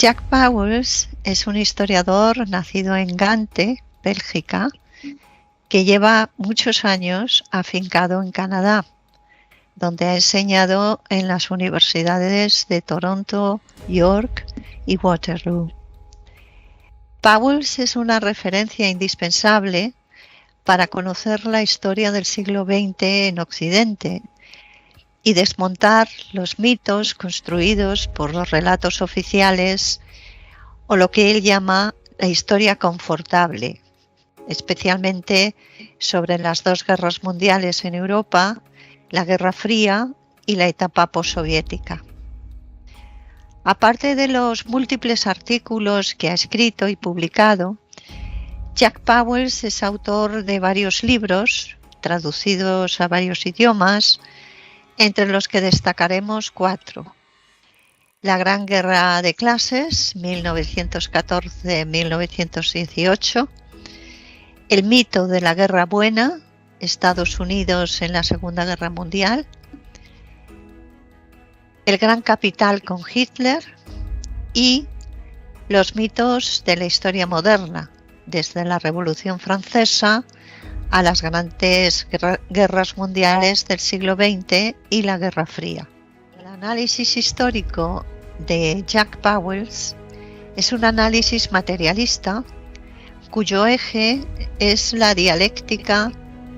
Jack Pauwels es un historiador nacido en Gante, Bélgica, que lleva muchos años afincado en Canadá, donde ha enseñado en las universidades de Toronto, York y Waterloo. Pauwels es una referencia indispensable para conocer la historia del siglo XX en Occidente y desmontar los mitos construidos por los relatos oficiales o lo que él llama la historia confortable, especialmente sobre las dos guerras mundiales en Europa, la Guerra Fría y la etapa postsoviética. Aparte de los múltiples artículos que ha escrito y publicado, Jack Pauwels es autor de varios libros traducidos a varios idiomas, entre los que destacaremos 4. La Gran Guerra de Clases, 1914-1918. El mito de la Guerra Buena, Estados Unidos en la Segunda Guerra Mundial. El Gran Capital con Hitler y los mitos de la historia moderna, desde la Revolución Francesa a las grandes guerras mundiales del siglo XX y la Guerra Fría. El análisis histórico de Jack Pauwels es un análisis materialista cuyo eje es la dialéctica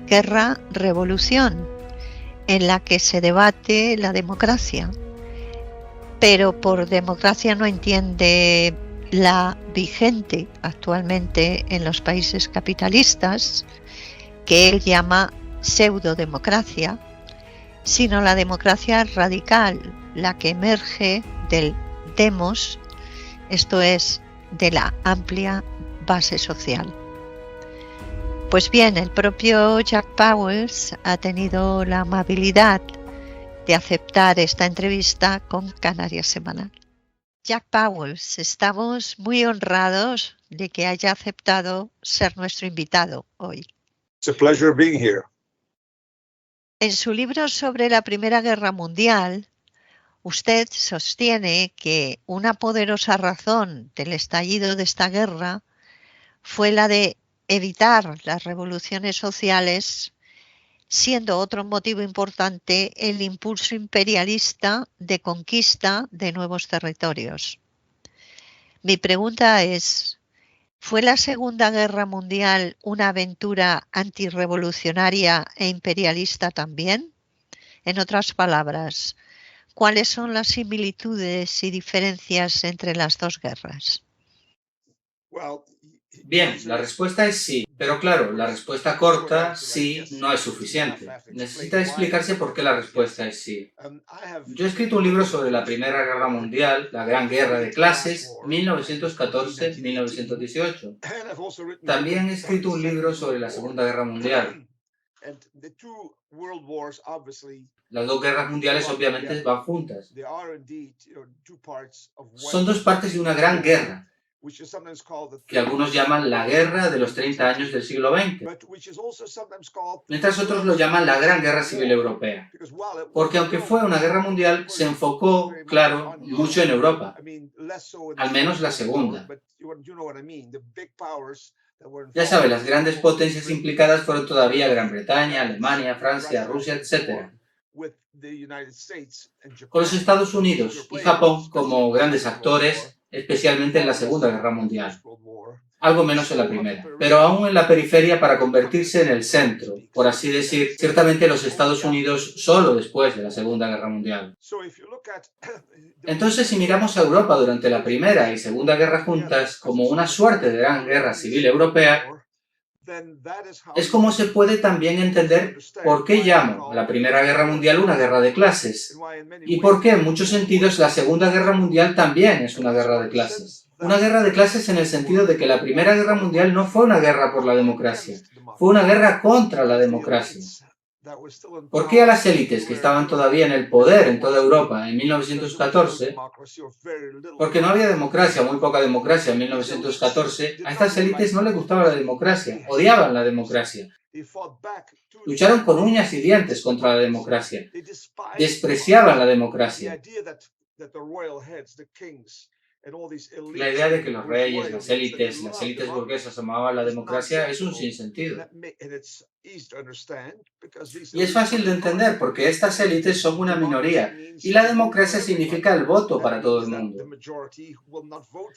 guerra-revolución, en la que se debate la democracia. Pero por democracia no entiende la vigente actualmente en los países capitalistas, que él llama pseudodemocracia, sino la democracia radical, la que emerge del demos, esto es, de la amplia base social. Pues bien, el propio Jack Pauwels ha tenido la amabilidad de aceptar esta entrevista con Canarias Semanal. Jack Pauwels, estamos muy honrados de que haya aceptado ser nuestro invitado hoy. It's a pleasure being here. En su libro sobre la Primera Guerra Mundial, usted sostiene que una poderosa razón del estallido de esta guerra fue la de evitar las revoluciones sociales, siendo otro motivo importante el impulso imperialista de conquista de nuevos territorios. Mi pregunta es, ¿fue la Segunda Guerra Mundial una aventura antirrevolucionaria e imperialista también? En otras palabras, ¿cuáles son las similitudes y diferencias entre las dos guerras? Bien, la respuesta es sí, pero claro, la respuesta corta, sí, no es suficiente. Necesita explicarse por qué la respuesta es sí. Yo he escrito un libro sobre la Primera Guerra Mundial, la Gran Guerra de Clases, 1914-1918. También he escrito un libro sobre la Segunda Guerra Mundial. Las dos guerras mundiales obviamente van juntas. Son dos partes de una gran guerra, que algunos llaman la guerra de los 30 años del siglo XX, mientras otros lo llaman la Gran Guerra Civil Europea, porque aunque fue una guerra mundial, se enfocó, claro, mucho en Europa, al menos la segunda. Ya sabe, las grandes potencias implicadas fueron todavía Gran Bretaña, Alemania, Francia, Rusia, etc., con los Estados Unidos y Japón como grandes actores, especialmente en la Segunda Guerra Mundial, algo menos en la primera, pero aún en la periferia para convertirse en el centro, por así decir, ciertamente los Estados Unidos solo después de la Segunda Guerra Mundial. Entonces, si miramos a Europa durante la Primera y Segunda Guerra juntas como una suerte de gran guerra civil europea, es como se puede también entender por qué llamo a la Primera Guerra Mundial una guerra de clases, y por qué en muchos sentidos la Segunda Guerra Mundial también es una guerra de clases. Una guerra de clases en el sentido de que la Primera Guerra Mundial no fue una guerra por la democracia, fue una guerra contra la democracia. ¿Por qué a las élites que estaban todavía en el poder en toda Europa en 1914? Porque no había democracia, muy poca democracia en 1914. A estas élites no les gustaba la democracia, odiaban la democracia. Lucharon con uñas y dientes contra la democracia. Despreciaban la democracia. La idea de que los reyes, las élites burguesas amaban la democracia es un sinsentido. Y es fácil de entender porque estas élites son una minoría y la democracia significa el voto para todo el mundo.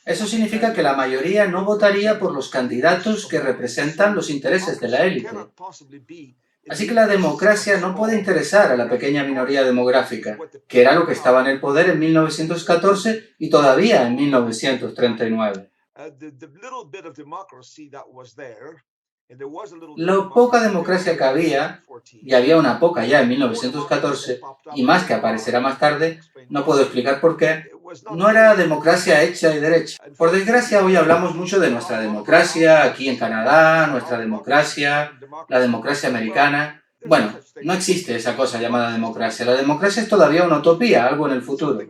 Eso significa que la mayoría no votaría por los candidatos que representan los intereses de la élite. Así que la democracia no puede interesar a la pequeña minoría demográfica, que era lo que estaba en el poder en 1914 y todavía en 1939. Lo poca democracia que había, y había una poca ya en 1914, y más que aparecerá más tarde, no puedo explicar por qué, no era democracia hecha y derecha. Por desgracia, hoy hablamos mucho de nuestra democracia aquí en Canadá, nuestra democracia, la democracia americana. Bueno, no existe esa cosa llamada democracia. La democracia es todavía una utopía, algo en el futuro.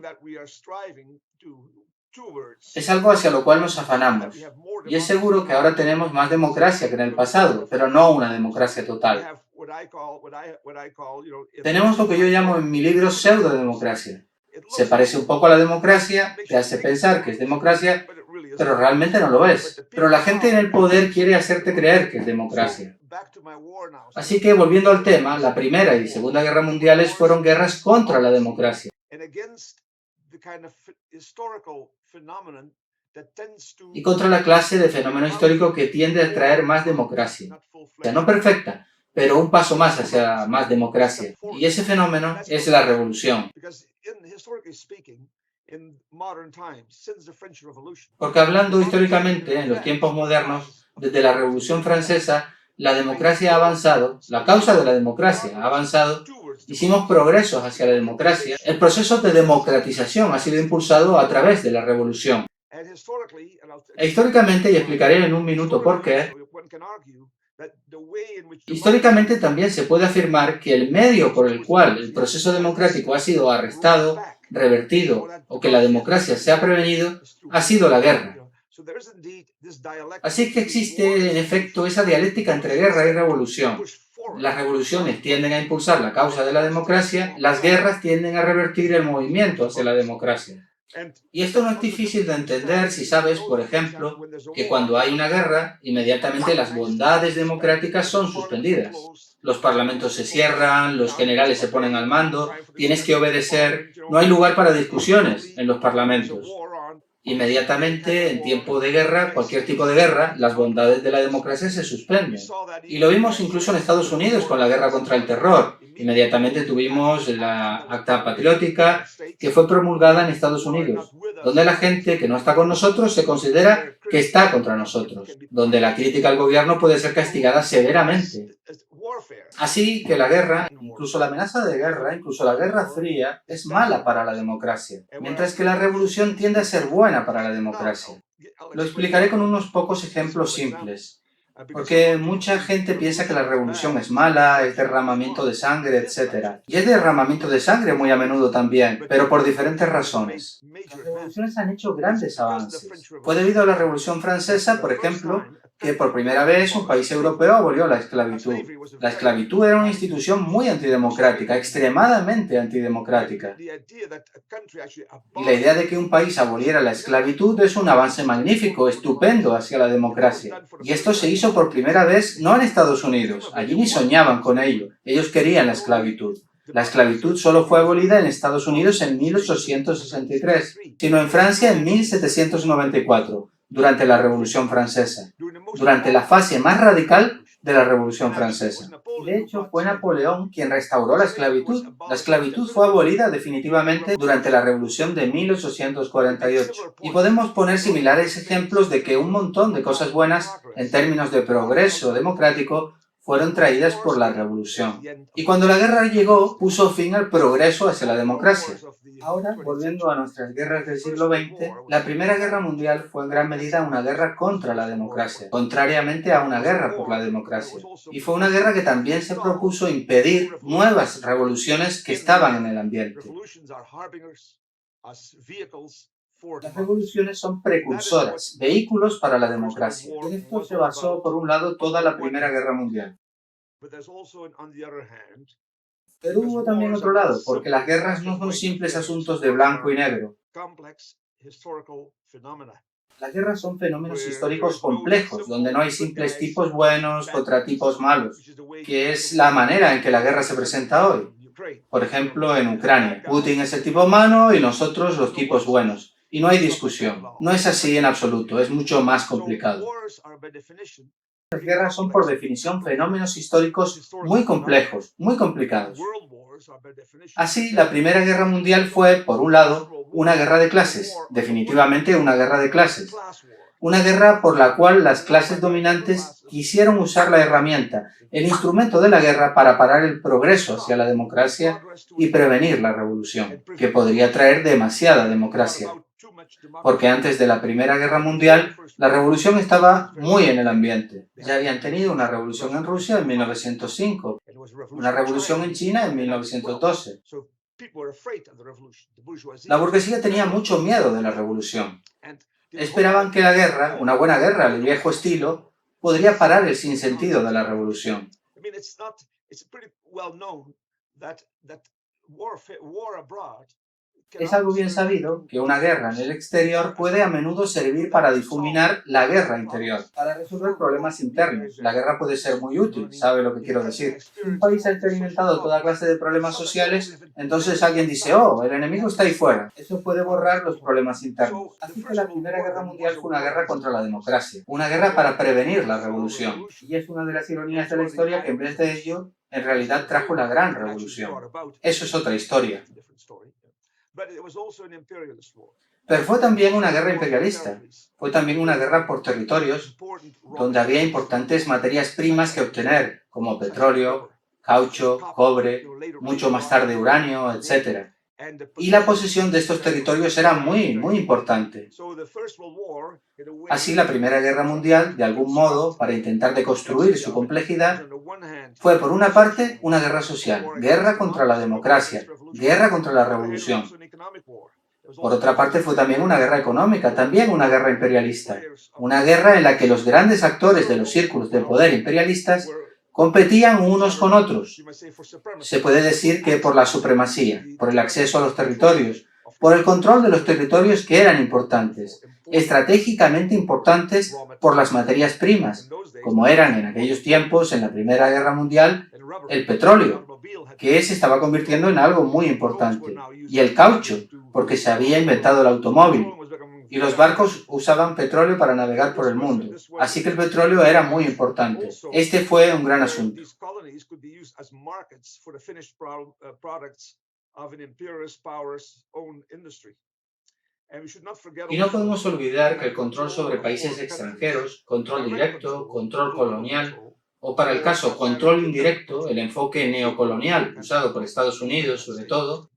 Es algo hacia lo cual nos afanamos. Y es seguro que ahora tenemos más democracia que en el pasado, pero no una democracia total. Tenemos lo que yo llamo en mi libro pseudodemocracia. Se parece un poco a la democracia, te hace pensar que es democracia, pero realmente no lo es. Pero la gente en el poder quiere hacerte creer que es democracia. Así que, volviendo al tema, la Primera y Segunda Guerra Mundiales fueron guerras contra la democracia. Y contra la clase de fenómeno histórico que tiende a traer más democracia. O sea, no perfecta, pero un paso más hacia más democracia. Y ese fenómeno es la revolución. Porque hablando históricamente, en los tiempos modernos, desde la Revolución Francesa, la democracia ha avanzado, la causa de la democracia ha avanzado, hicimos progresos hacia la democracia. El proceso de democratización ha sido impulsado a través de la revolución. E históricamente, y explicaré en un minuto por qué, históricamente también se puede afirmar que el medio por el cual el proceso democrático ha sido arrestado, revertido o que la democracia se ha prevenido ha sido la guerra. Así que existe en efecto esa dialéctica entre guerra y revolución. Las revoluciones tienden a impulsar la causa de la democracia, las guerras tienden a revertir el movimiento hacia la democracia. Y esto no es difícil de entender si sabes, por ejemplo, que cuando hay una guerra, inmediatamente las bondades democráticas son suspendidas. Los parlamentos se cierran, los generales se ponen al mando, tienes que obedecer, no hay lugar para discusiones en los parlamentos. Inmediatamente, en tiempo de guerra, cualquier tipo de guerra, las bondades de la democracia se suspenden. Y lo vimos incluso en Estados Unidos con la guerra contra el terror. Inmediatamente tuvimos la Acta Patriótica que fue promulgada en Estados Unidos, donde la gente que no está con nosotros se considera que está contra nosotros, donde la crítica al gobierno puede ser castigada severamente. Así que la guerra, incluso la amenaza de guerra, incluso la Guerra Fría, es mala para la democracia, mientras que la revolución tiende a ser buena para la democracia. Lo explicaré con unos pocos ejemplos simples, porque mucha gente piensa que la revolución es mala, es derramamiento de sangre, etc. Y es derramamiento de sangre muy a menudo también, pero por diferentes razones. Las revoluciones han hecho grandes avances. Fue debido a la Revolución Francesa, por ejemplo, que por primera vez un país europeo abolió la esclavitud. La esclavitud era una institución muy antidemocrática, extremadamente antidemocrática. Y la idea de que un país aboliera la esclavitud es un avance magnífico, estupendo hacia la democracia. Y esto se hizo por primera vez no en Estados Unidos, allí ni soñaban con ello, ellos querían la esclavitud. La esclavitud solo fue abolida en Estados Unidos en 1863, sino en Francia en 1794. Durante la Revolución Francesa, durante la fase más radical de la Revolución Francesa. De hecho, fue Napoleón quien restauró la esclavitud. La esclavitud fue abolida definitivamente durante la Revolución de 1848. Y podemos poner similares ejemplos de que un montón de cosas buenas, en términos de progreso democrático, fueron traídas por la revolución. Y cuando la guerra llegó, puso fin al progreso hacia la democracia. Ahora, volviendo a nuestras guerras del siglo XX, la Primera Guerra Mundial fue en gran medida una guerra contra la democracia, contrariamente a una guerra por la democracia. Y fue una guerra que también se propuso impedir nuevas revoluciones que estaban en el ambiente. Las revoluciones son precursoras, vehículos para la democracia. En esto se basó, por un lado, toda la Primera Guerra Mundial. Pero hubo también otro lado, porque las guerras no son simples asuntos de blanco y negro. Las guerras son fenómenos históricos complejos, donde no hay simples tipos buenos contra tipos malos, que es la manera en que la guerra se presenta hoy. Por ejemplo, en Ucrania, Putin es el tipo malo y nosotros los tipos buenos. Y no hay discusión. No es así en absoluto, es mucho más complicado. Las guerras son por definición fenómenos históricos muy complejos, muy complicados. Así, la Primera Guerra Mundial fue, por un lado, una guerra de clases, definitivamente una guerra de clases. Una guerra por la cual las clases dominantes quisieron usar la herramienta, el instrumento de la guerra para parar el progreso hacia la democracia y prevenir la revolución, que podría traer demasiada democracia. Porque antes de la Primera Guerra Mundial, la revolución estaba muy en el ambiente. Ya habían tenido una revolución en Rusia en 1905, una revolución en China en 1912. La burguesía tenía mucho miedo de la revolución. Esperaban que la guerra, una buena guerra al viejo estilo, podría parar el sinsentido de la revolución. Es algo bien sabido que una guerra en el exterior puede a menudo servir para difuminar la guerra interior, para resolver problemas internos. La guerra puede ser muy útil, ¿sabe lo que quiero decir? Si un país ha experimentado toda clase de problemas sociales, entonces alguien dice, oh, el enemigo está ahí fuera. Eso puede borrar los problemas internos. Así que la Primera Guerra Mundial fue una guerra contra la democracia, una guerra para prevenir la revolución. Y es una de las ironías de la historia que en vez de ello, en realidad trajo la gran revolución. Eso es otra historia. Pero fue también una guerra imperialista, fue también una guerra por territorios, donde había importantes materias primas que obtener, como petróleo, caucho, cobre, mucho más tarde uranio, etc. Y la posesión de estos territorios era muy importante. Así, la Primera Guerra Mundial, de algún modo, para intentar deconstruir su complejidad, fue por una parte una guerra social, guerra contra la democracia, guerra contra la revolución. Por otra parte fue también una guerra económica, también una guerra imperialista, una guerra en la que los grandes actores de los círculos de poder imperialistas competían unos con otros. Se puede decir que por la supremacía, por el acceso a los territorios, por el control de los territorios que eran importantes, estratégicamente importantes por las materias primas, como eran en aquellos tiempos, en la Primera Guerra Mundial, el petróleo, que se estaba convirtiendo en algo muy importante, y el caucho, porque se había inventado el automóvil, y los barcos usaban petróleo para navegar por el mundo. Así que el petróleo era muy importante. Este fue un gran asunto. Y no podemos olvidar que el control sobre países extranjeros, control directo, control colonial, o para el caso control indirecto, el enfoque neocolonial usado por Estados Unidos sobre todo,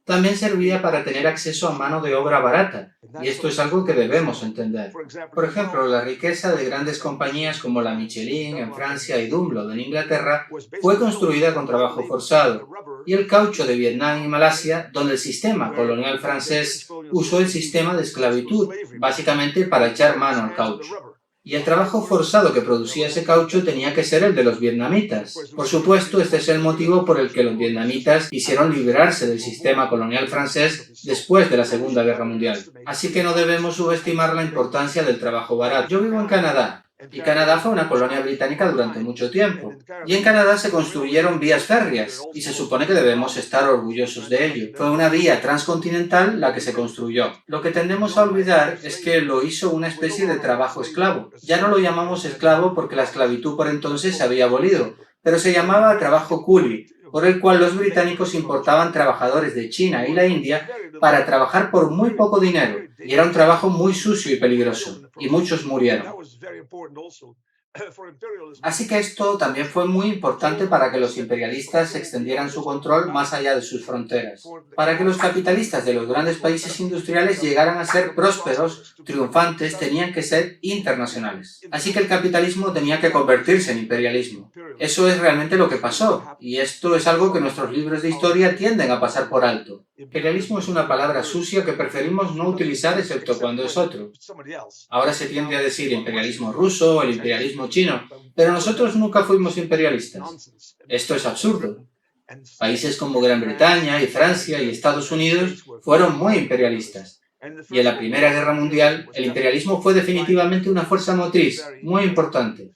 también servía para tener acceso a mano de obra barata, y esto es algo que debemos entender. Por ejemplo, la riqueza de grandes compañías como la Michelin en Francia y Dunlop en Inglaterra fue construida con trabajo forzado, y el caucho de Vietnam y Malasia, donde el sistema colonial francés usó el sistema de esclavitud, básicamente para echar mano al caucho. Y el trabajo forzado que producía ese caucho tenía que ser el de los vietnamitas. Por supuesto, este es el motivo por el que los vietnamitas quisieron librarse del sistema colonial francés después de la Segunda Guerra Mundial. Así que no debemos subestimar la importancia del trabajo barato. Yo vivo en Canadá, y Canadá fue una colonia británica durante mucho tiempo. Y en Canadá se construyeron vías férreas, y se supone que debemos estar orgullosos de ello. Fue una vía transcontinental la que se construyó. Lo que tendemos a olvidar es que lo hizo una especie de trabajo esclavo. Ya no lo llamamos esclavo porque la esclavitud por entonces se había abolido, pero se llamaba trabajo coolie, por el cual los británicos importaban trabajadores de China y la India para trabajar por muy poco dinero, y era un trabajo muy sucio y peligroso, y muchos murieron. Así que esto también fue muy importante para que los imperialistas extendieran su control más allá de sus fronteras, para que los capitalistas de los grandes países industriales llegaran a ser prósperos, triunfantes, tenían que ser internacionales. Así que el capitalismo tenía que convertirse en imperialismo. Eso es realmente lo que pasó, y esto es algo que nuestros libros de historia tienden a pasar por alto. Imperialismo es una palabra sucia que preferimos no utilizar excepto cuando es otro. Ahora se tiende a decir imperialismo ruso o el imperialismo chino, pero nosotros nunca fuimos imperialistas. Esto es absurdo. Países como Gran Bretaña y Francia y Estados Unidos fueron muy imperialistas. Y en la Primera Guerra Mundial, el imperialismo fue definitivamente una fuerza motriz muy importante.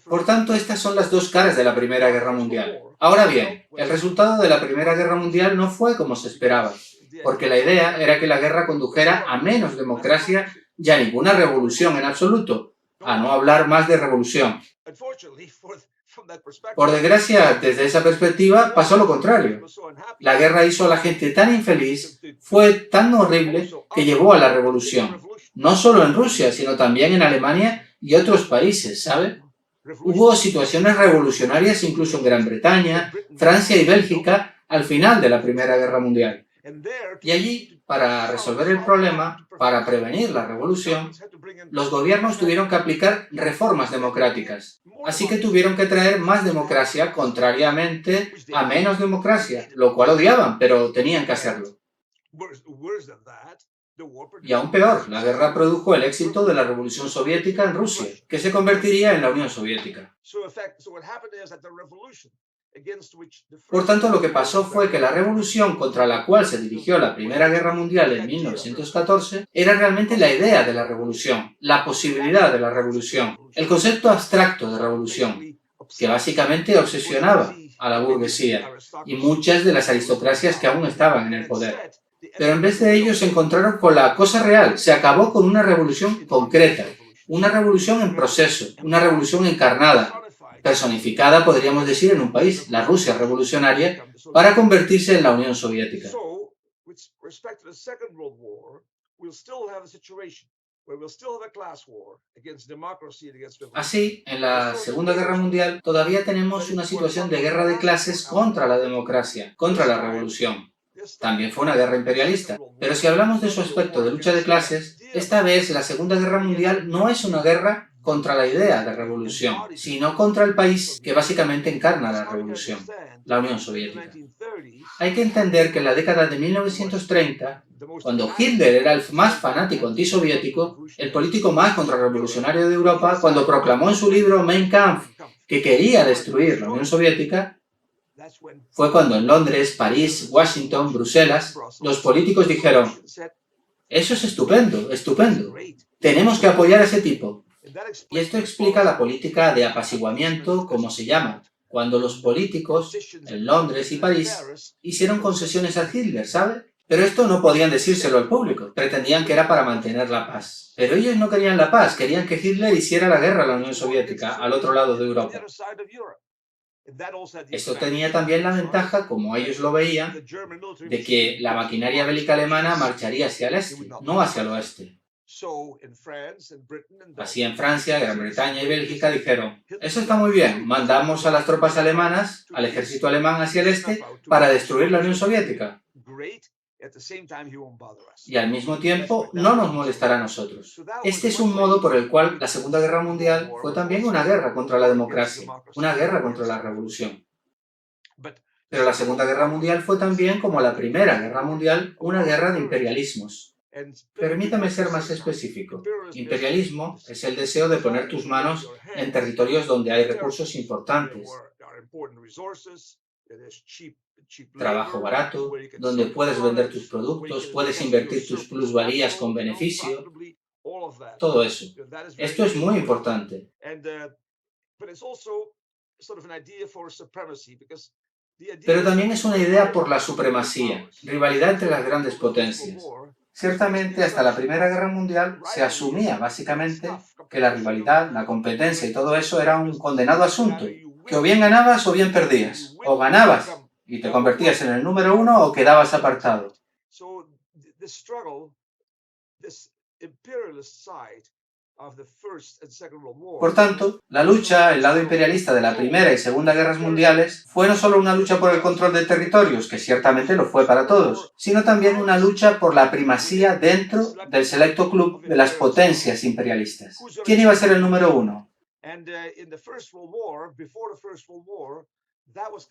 Por tanto, estas son las dos caras de la Primera Guerra Mundial. Ahora bien, el resultado de la Primera Guerra Mundial no fue como se esperaba, porque la idea era que la guerra condujera a menos democracia y a ninguna revolución en absoluto, a no hablar más de revolución. Por desgracia, desde esa perspectiva, pasó lo contrario. La guerra hizo a la gente tan infeliz, fue tan horrible, que llevó a la revolución. No solo en Rusia, sino también en Alemania y otros países, ¿sabe? Hubo situaciones revolucionarias incluso en Gran Bretaña, Francia y Bélgica al final de la Primera Guerra Mundial. Y allí, para resolver el problema, para prevenir la revolución, los gobiernos tuvieron que aplicar reformas democráticas. Así que tuvieron que traer más democracia, contrariamente a menos democracia, lo cual odiaban, pero tenían que hacerlo. Y aún peor, la guerra produjo el éxito de la Revolución Soviética en Rusia, que se convertiría en la Unión Soviética. Por tanto, lo que pasó fue que la revolución contra la cual se dirigió la Primera Guerra Mundial en 1914 era realmente la idea de la revolución, la posibilidad de la revolución, el concepto abstracto de revolución, que básicamente obsesionaba a la burguesía y muchas de las aristocracias que aún estaban en el poder. Pero en vez de ello se encontraron con la cosa real, se acabó con una revolución concreta, una revolución en proceso, una revolución encarnada, personificada, podríamos decir, en un país, la Rusia revolucionaria, para convertirse en la Unión Soviética. Así, en la Segunda Guerra Mundial todavía tenemos una situación de guerra de clases contra la democracia, contra la revolución. También fue una guerra imperialista, pero si hablamos de su aspecto de lucha de clases, esta vez la Segunda Guerra Mundial no es una guerra contra la idea de revolución, sino contra el país que básicamente encarna la revolución, la Unión Soviética. Hay que entender que en la década de 1930, cuando Hitler era el más fanático antisoviético, el político más contrarrevolucionario de Europa, cuando proclamó en su libro Mein Kampf que quería destruir la Unión Soviética, fue cuando en Londres, París, Washington, Bruselas, los políticos dijeron: eso es estupendo, estupendo, tenemos que apoyar a ese tipo. Y esto explica la política de apaciguamiento, como se llama, cuando los políticos en Londres y París hicieron concesiones a Hitler, ¿sabe? Pero esto no podían decírselo al público, pretendían que era para mantener la paz. Pero ellos no querían la paz, querían que Hitler hiciera la guerra a la Unión Soviética, al otro lado de Europa. Esto tenía también la ventaja, como ellos lo veían, de que la maquinaria bélica alemana marcharía hacia el este, no hacia el oeste. Así en Francia, Gran Bretaña y Bélgica dijeron: eso está muy bien, mandamos a las tropas alemanas, al ejército alemán hacia el este, para destruir la Unión Soviética. Y al mismo tiempo no nos molestará a nosotros. Este es un modo por el cual la Segunda Guerra Mundial fue también una guerra contra la democracia, una guerra contra la revolución. Pero la Segunda Guerra Mundial fue también, como la Primera Guerra Mundial, una guerra de imperialismos. Permítame ser más específico. Imperialismo es el deseo de poner tus manos en territorios donde hay recursos importantes, trabajo barato, donde puedes vender tus productos, puedes invertir tus plusvalías con beneficio, todo eso. Esto es muy importante. Pero también es una idea por la supremacía, rivalidad entre las grandes potencias. Ciertamente, hasta la Primera Guerra Mundial se asumía básicamente que la rivalidad, la competencia y todo eso era un condenado asunto, que o bien ganabas o bien perdías, o ganabas y te convertías en el número uno o quedabas apartado. Por tanto, la lucha, el lado imperialista de la Primera y Segunda Guerras Mundiales, fue no solo una lucha por el control de territorios, que ciertamente lo fue para todos, sino también una lucha por la primacía dentro del selecto club de las potencias imperialistas. ¿Quién iba a ser el número uno?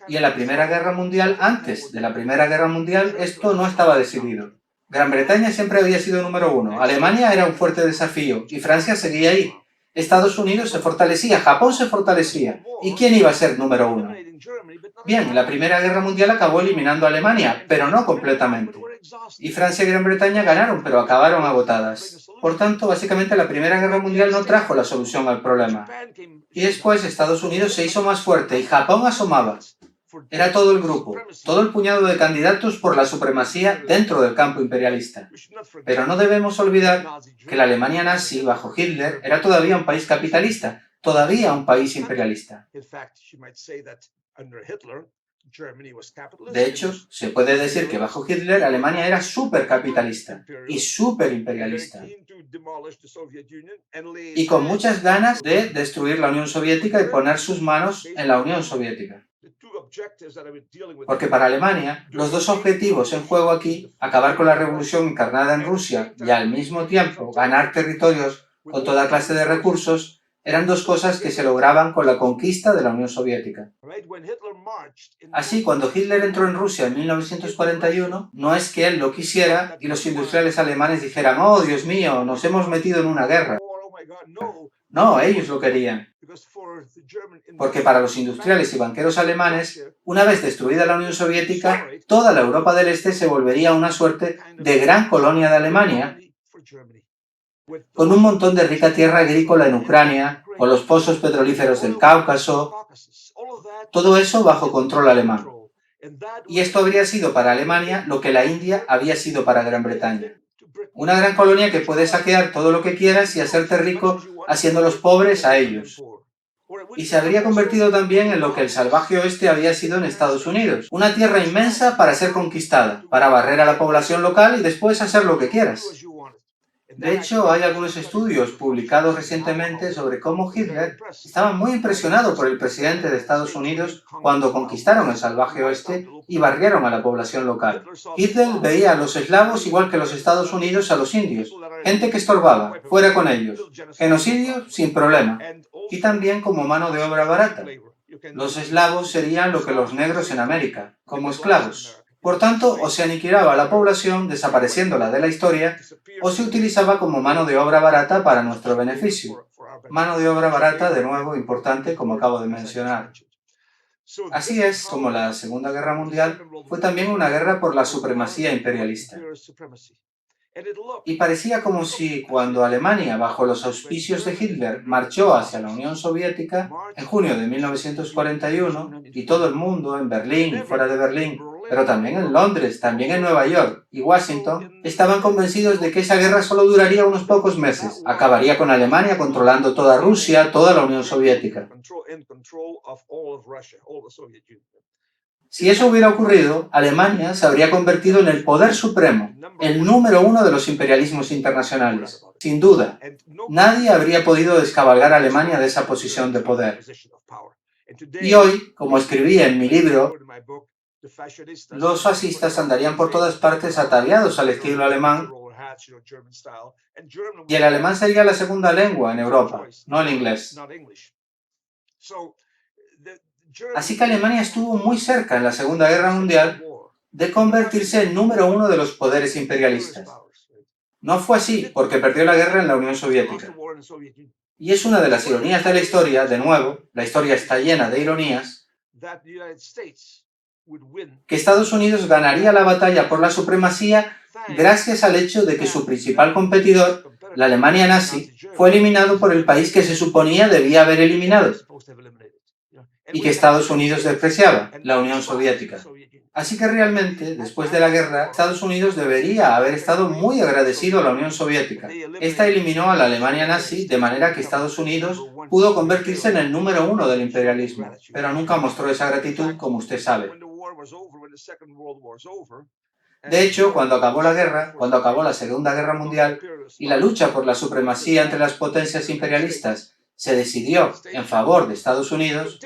Y en la Primera Guerra Mundial, antes de la Primera Guerra Mundial, esto no estaba decidido. Gran Bretaña siempre había sido número uno, Alemania era un fuerte desafío y Francia seguía ahí. Estados Unidos se fortalecía, Japón se fortalecía. ¿Y quién iba a ser número uno? Bien, la Primera Guerra Mundial acabó eliminando a Alemania, pero no completamente. Y Francia y Gran Bretaña ganaron, pero acabaron agotadas. Por tanto, básicamente la Primera Guerra Mundial no trajo la solución al problema. Y después Estados Unidos se hizo más fuerte y Japón asomaba. Era todo el grupo, todo el puñado de candidatos por la supremacía dentro del campo imperialista. Pero no debemos olvidar que la Alemania nazi, bajo Hitler, era todavía un país capitalista, todavía un país imperialista. De hecho, se puede decir que bajo Hitler Alemania era supercapitalista y superimperialista, y con muchas ganas de destruir la Unión Soviética y poner sus manos en la Unión Soviética. Porque para Alemania, los dos objetivos en juego aquí, acabar con la revolución encarnada en Rusia y al mismo tiempo ganar territorios con toda clase de recursos, eran dos cosas que se lograban con la conquista de la Unión Soviética. Así, cuando Hitler entró en Rusia en 1941, no es que él lo quisiera y los industriales alemanes dijeran: «Oh, Dios mío, nos hemos metido en una guerra». No, ellos lo querían. Porque para los industriales y banqueros alemanes, una vez destruida la Unión Soviética, toda la Europa del Este se volvería una suerte de gran colonia de Alemania, con un montón de rica tierra agrícola en Ucrania, con los pozos petrolíferos del Cáucaso, todo eso bajo control alemán. Y esto habría sido para Alemania lo que la India había sido para Gran Bretaña. Una gran colonia que puede saquear todo lo que quieras y hacerte rico haciéndolos pobres a ellos. Y se habría convertido también en lo que el salvaje oeste había sido en Estados Unidos. Una tierra inmensa para ser conquistada, para barrer a la población local y después hacer lo que quieras. De hecho, hay algunos estudios publicados recientemente sobre cómo Hitler estaba muy impresionado por el presidente de Estados Unidos cuando conquistaron el salvaje oeste y barrieron a la población local. Hitler veía a los eslavos igual que los Estados Unidos a los indios, gente que estorbaba, fuera con ellos, genocidio sin problema, y también como mano de obra barata. Los eslavos serían lo que los negros en América, como esclavos. Por tanto, o se aniquilaba a la población desapareciéndola de la historia, o se utilizaba como mano de obra barata para nuestro beneficio. Mano de obra barata, de nuevo, importante, como acabo de mencionar. Así es como la Segunda Guerra Mundial fue también una guerra por la supremacía imperialista. Y parecía como si, cuando Alemania, bajo los auspicios de Hitler, marchó hacia la Unión Soviética en junio de 1941, y todo el mundo, en Berlín y fuera de Berlín, pero también en Londres, también en Nueva York y Washington, estaban convencidos de que esa guerra solo duraría unos pocos meses. Acabaría con Alemania controlando toda Rusia, toda la Unión Soviética. Si eso hubiera ocurrido, Alemania se habría convertido en el poder supremo, el número uno de los imperialismos internacionales. Sin duda, nadie habría podido descabalgar a Alemania de esa posición de poder. Y hoy, como escribí en mi libro, los fascistas andarían por todas partes ataviados al estilo alemán, y el alemán sería la segunda lengua en Europa, no el inglés. Así que Alemania estuvo muy cerca en la Segunda Guerra Mundial de convertirse en número uno de los poderes imperialistas. No fue así, porque perdió la guerra en la Unión Soviética. Y es una de las ironías de la historia, de nuevo, la historia está llena de ironías, que Estados Unidos ganaría la batalla por la supremacía gracias al hecho de que su principal competidor, la Alemania nazi, fue eliminado por el país que se suponía debía haber eliminado, y que Estados Unidos despreciaba, la Unión Soviética. Así que realmente, después de la guerra, Estados Unidos debería haber estado muy agradecido a la Unión Soviética. Esta eliminó a la Alemania nazi de manera que Estados Unidos pudo convertirse en el número uno del imperialismo, pero nunca mostró esa gratitud, como usted sabe. De hecho, cuando acabó la guerra, cuando acabó la Segunda Guerra Mundial y la lucha por la supremacía entre las potencias imperialistas se decidió en favor de Estados Unidos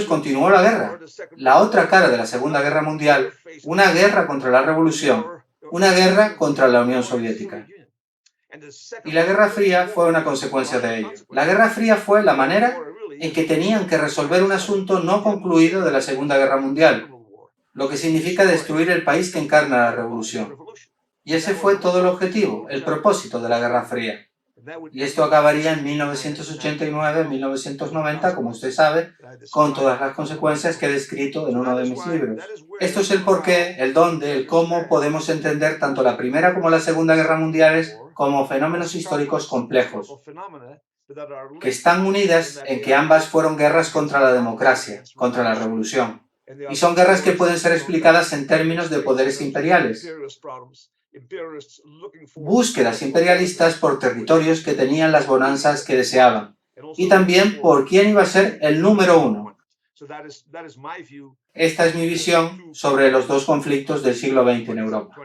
continuó la guerra, la otra cara de la Segunda Guerra Mundial, una guerra contra la revolución, una guerra contra la Unión Soviética. Y la Guerra Fría fue una consecuencia de ello. La Guerra Fría fue la manera en que tenían que resolver un asunto no concluido de la Segunda Guerra Mundial, lo que significa destruir el país que encarna la revolución. Y ese fue todo el objetivo, el propósito de la Guerra Fría. Y esto acabaría en 1989-1990, como usted sabe, con todas las consecuencias que he descrito en uno de mis libros. Esto es el porqué, el dónde, el cómo podemos entender tanto la Primera como la Segunda Guerra Mundiales como fenómenos históricos complejos, que están unidas en que ambas fueron guerras contra la democracia, contra la revolución. Y son guerras que pueden ser explicadas en términos de poderes imperiales. Búsquedas imperialistas por territorios que tenían las bonanzas que deseaban. Y también por quién iba a ser el número uno. Esta es mi visión sobre los dos conflictos del siglo XX en Europa.